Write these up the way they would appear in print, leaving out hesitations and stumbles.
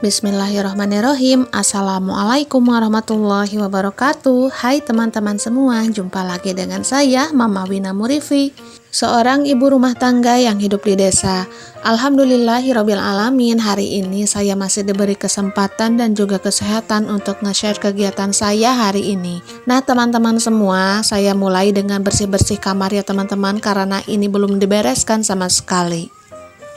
Bismillahirrahmanirrahim. Assalamualaikum warahmatullahi wabarakatuh. Hai teman-teman semua, jumpa lagi dengan saya Mama Wina Murifi, seorang ibu rumah tangga yang hidup di desa. Alhamdulillahirabbil alamin, hari ini saya masih diberi kesempatan dan juga kesehatan untuk nge-share kegiatan saya hari ini. Nah teman-teman semua, saya mulai dengan bersih-bersih kamar ya teman-teman, karena ini belum dibereskan sama sekali.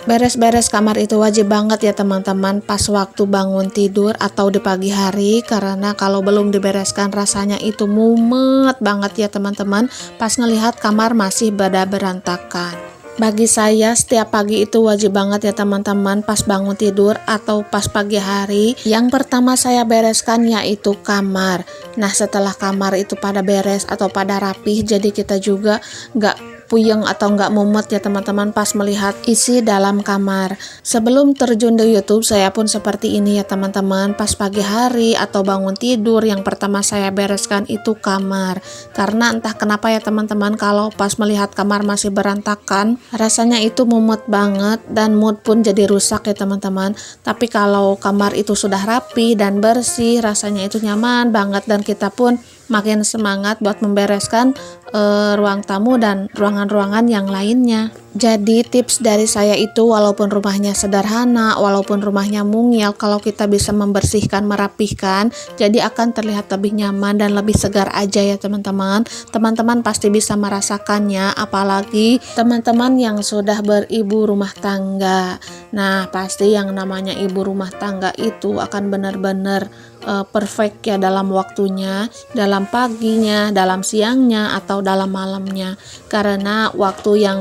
Beres-beres kamar itu wajib banget ya teman-teman pas waktu bangun tidur atau di pagi hari, karena kalau belum dibereskan rasanya itu mumet banget ya teman-teman pas ngelihat kamar masih pada berantakan. Bagi saya setiap pagi itu wajib banget ya teman-teman pas bangun tidur atau pas pagi hari, yang pertama saya bereskan yaitu kamar. Nah setelah kamar itu pada beres atau pada rapih, jadi kita juga nggak puyeng atau nggak mumet ya teman-teman pas melihat isi dalam kamar. Sebelum terjun di YouTube saya pun seperti ini ya teman-teman, pas pagi hari atau bangun tidur yang pertama saya bereskan itu kamar, karena entah kenapa ya teman-teman kalau pas melihat kamar masih berantakan rasanya itu mumet banget dan mood pun jadi rusak ya teman-teman. Tapi kalau kamar itu sudah rapi dan bersih rasanya itu nyaman banget dan kita pun makin semangat buat membereskan ruang tamu dan ruangan-ruangan yang lainnya. Jadi tips dari saya itu walaupun rumahnya sederhana, walaupun rumahnya mungil, kalau kita bisa membersihkan, merapihkan, jadi akan terlihat lebih nyaman dan lebih segar aja ya teman-teman. Teman-teman pasti bisa merasakannya, apalagi teman-teman yang sudah beribu rumah tangga. Nah pasti yang namanya ibu rumah tangga itu akan benar-benar perfect ya dalam waktunya, dalam paginya, dalam siangnya, atau dalam malamnya, karena waktu yang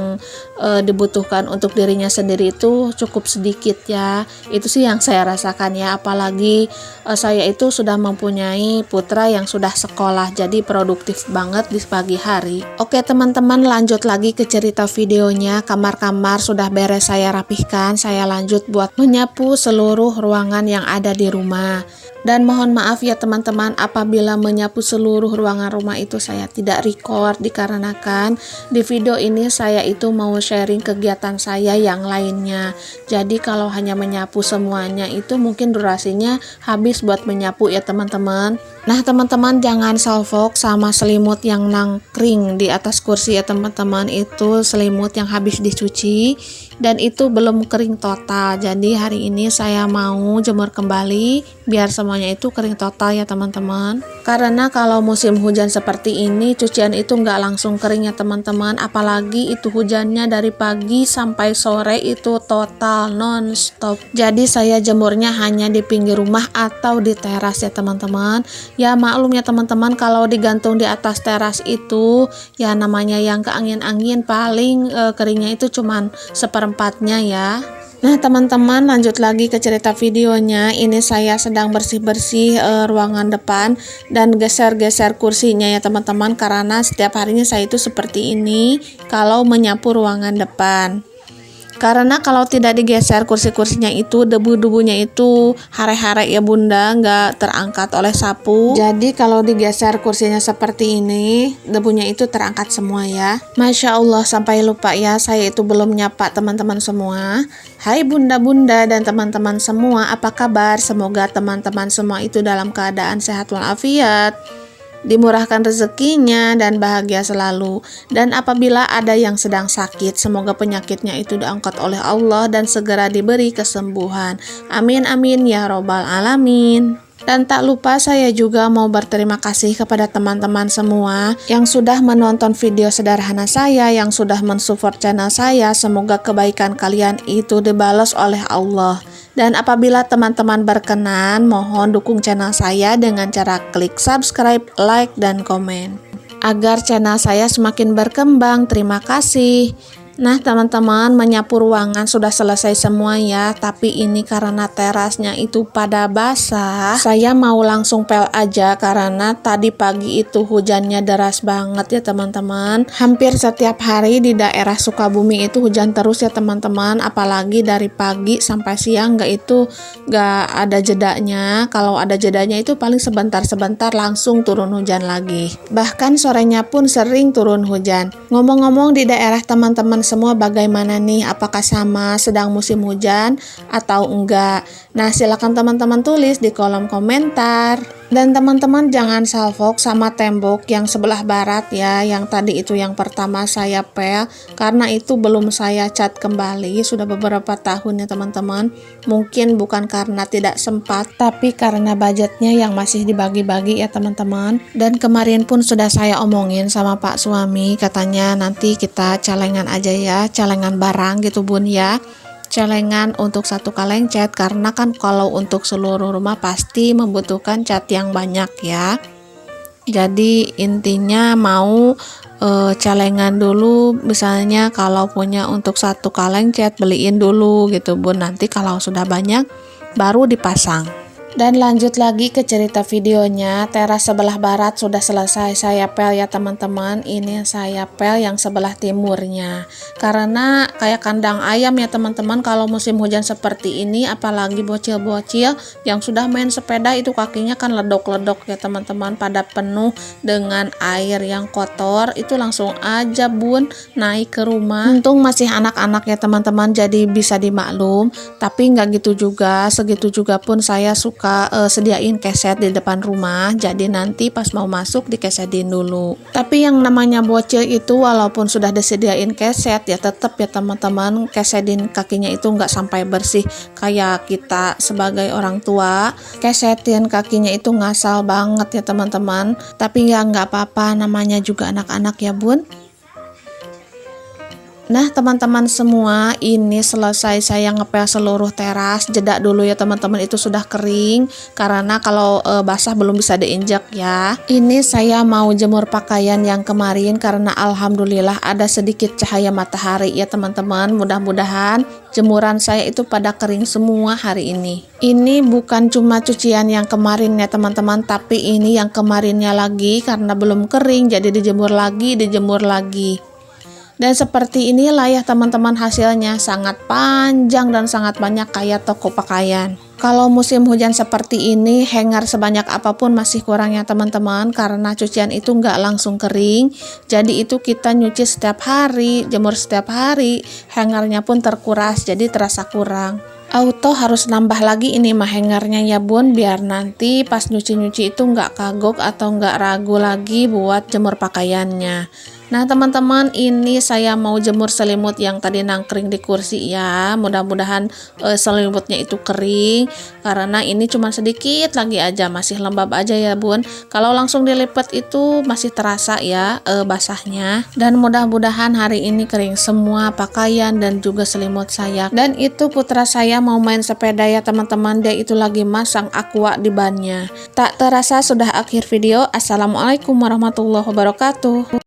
dibutuhkan untuk dirinya sendiri itu cukup sedikit ya. Itu sih yang saya rasakan ya, apalagi saya itu sudah mempunyai putra yang sudah sekolah, jadi produktif banget di pagi hari. Oke teman-teman, lanjut lagi ke cerita videonya. Kamar-kamar sudah beres saya rapihkan, saya lanjut buat menyapu seluruh ruangan yang ada di rumah. Dan mohon maaf ya teman-teman apabila menyapu seluruh ruangan rumah itu saya tidak record, dikarenakan di video ini saya itu mau sharing kegiatan saya yang lainnya. Jadi kalau hanya menyapu semuanya itu mungkin durasinya habis buat menyapu ya teman-teman. Nah teman-teman jangan salfok sama selimut yang nangkring di atas kursi ya teman-teman, itu selimut yang habis dicuci dan itu belum kering total. Jadi hari ini saya mau jemur kembali biar semuanya itu kering total ya teman-teman. Karena kalau musim hujan seperti ini cucian itu nggak langsung kering ya teman-teman, apalagi itu hujannya dari pagi sampai sore itu total non-stop. Jadi saya jemurnya hanya di pinggir rumah atau di teras ya teman-teman. Ya maklum ya teman-teman kalau digantung di atas teras itu ya namanya yang keangin-angin paling keringnya itu cuman seperempatnya ya. Nah teman-teman lanjut lagi ke cerita videonya. Ini saya sedang bersih-bersih ruangan depan dan geser-geser kursinya ya teman-teman, karena setiap harinya saya itu seperti ini kalau menyapu ruangan depan. Karena kalau tidak digeser kursi-kursinya itu debu-debunya itu hare-hare ya bunda, nggak terangkat oleh sapu. Jadi kalau digeser kursinya seperti ini debunya itu terangkat semua ya. Masya Allah, sampai lupa ya saya itu belum nyapa teman-teman semua. Hai bunda-bunda dan teman-teman semua, apa kabar? Semoga teman-teman semua itu dalam keadaan sehat walafiat, dimurahkan rezekinya dan bahagia selalu. Dan apabila ada yang sedang sakit, semoga penyakitnya itu diangkat oleh Allah dan segera diberi kesembuhan. Amin amin ya robbal alamin. Dan tak lupa saya juga mau berterima kasih kepada teman-teman semua yang sudah menonton video sederhana saya, yang sudah mensupport channel saya. Semoga kebaikan kalian itu dibalas oleh Allah. Dan apabila teman-teman berkenan, mohon dukung channel saya dengan cara klik subscribe, like, dan komen agar channel saya semakin berkembang. Terima kasih. Nah teman-teman, menyapu ruangan sudah selesai semua ya, tapi ini karena terasnya itu pada basah, saya mau langsung pel aja karena tadi pagi itu hujannya deras banget ya teman-teman. Hampir setiap hari di daerah Sukabumi itu hujan terus ya teman-teman, apalagi dari pagi sampai siang nggak ada jedanya. Kalau ada jedanya itu paling sebentar-sebentar langsung turun hujan lagi. Bahkan sorenya pun sering turun hujan. Ngomong-ngomong di daerah teman-teman teman-teman semua bagaimana nih? Apakah sama sedang musim hujan atau enggak? Nah, silakan teman-teman tulis di kolom komentar. Dan teman-teman jangan salfok sama tembok yang sebelah barat ya, yang tadi itu yang pertama saya pel, karena itu belum saya cat kembali, sudah beberapa tahun ya teman-teman. Mungkin bukan karena tidak sempat, tapi karena budgetnya yang masih dibagi-bagi ya teman-teman. Dan kemarin pun sudah saya omongin sama Pak suami, katanya nanti kita celengan aja ya, celengan barang gitu bun ya. Celengan untuk satu kaleng cat, karena kan kalau untuk seluruh rumah pasti membutuhkan cat yang banyak ya. Jadi intinya mau celengan dulu, misalnya kalau punya untuk satu kaleng cat beliin dulu gitu bun, nanti kalau sudah banyak baru dipasang. Dan lanjut lagi ke cerita videonya, teras sebelah barat sudah selesai saya pel ya teman-teman. Ini saya pel yang sebelah timurnya, karena kayak kandang ayam ya teman-teman. Kalau musim hujan seperti ini, apalagi bocil-bocil yang sudah main sepeda itu kakinya kan ledok-ledok ya teman-teman, pada penuh dengan air yang kotor, itu langsung aja bun naik ke rumah. Untung masih anak-anak ya teman-teman, jadi bisa dimaklum. Tapi nggak gitu juga, segitu juga pun saya suka sediain keset di depan rumah, jadi nanti pas mau masuk dikesetin dulu. Tapi yang namanya bocil itu walaupun sudah disediain keset ya tetap ya teman-teman, kesetin kakinya itu nggak sampai bersih kayak kita sebagai orang tua. Kesetin kakinya itu ngasal banget ya teman-teman, tapi ya nggak apa-apa, namanya juga anak-anak ya bun. Nah teman-teman semua, ini selesai saya ngepel seluruh teras. Jeda dulu ya teman-teman, itu sudah kering, karena kalau basah belum bisa diinjak ya. Ini saya mau jemur pakaian yang kemarin, karena alhamdulillah ada sedikit cahaya matahari ya teman-teman. Mudah-mudahan jemuran saya itu pada kering semua hari ini. Ini bukan cuma cucian yang kemarin ya teman-teman, tapi ini yang kemarinnya lagi, karena belum kering jadi dijemur lagi. Dan seperti inilah ya teman-teman, hasilnya sangat panjang dan sangat banyak kayak toko pakaian. Kalau musim hujan seperti ini, hanger sebanyak apapun masih kurang ya teman-teman, karena cucian itu nggak langsung kering. Jadi itu kita nyuci setiap hari, jemur setiap hari, hangernya pun terkuras, jadi terasa kurang. Auto harus nambah lagi ini mah hangernya ya bun, biar nanti pas nyuci-nyuci itu nggak kagok atau nggak ragu lagi buat jemur pakaiannya. Nah teman-teman, ini saya mau jemur selimut yang tadi nangkring di kursi ya. Mudah-mudahan selimutnya itu kering, karena ini cuma sedikit lagi aja, masih lembab aja ya bun. Kalau langsung dilipat itu masih terasa ya basahnya. Dan mudah-mudahan hari ini kering semua pakaian dan juga selimut saya. Dan itu putra saya mau main sepeda ya teman-teman, dia itu lagi masang aqua di bannya. Tak terasa sudah akhir video. Assalamualaikum warahmatullahi wabarakatuh.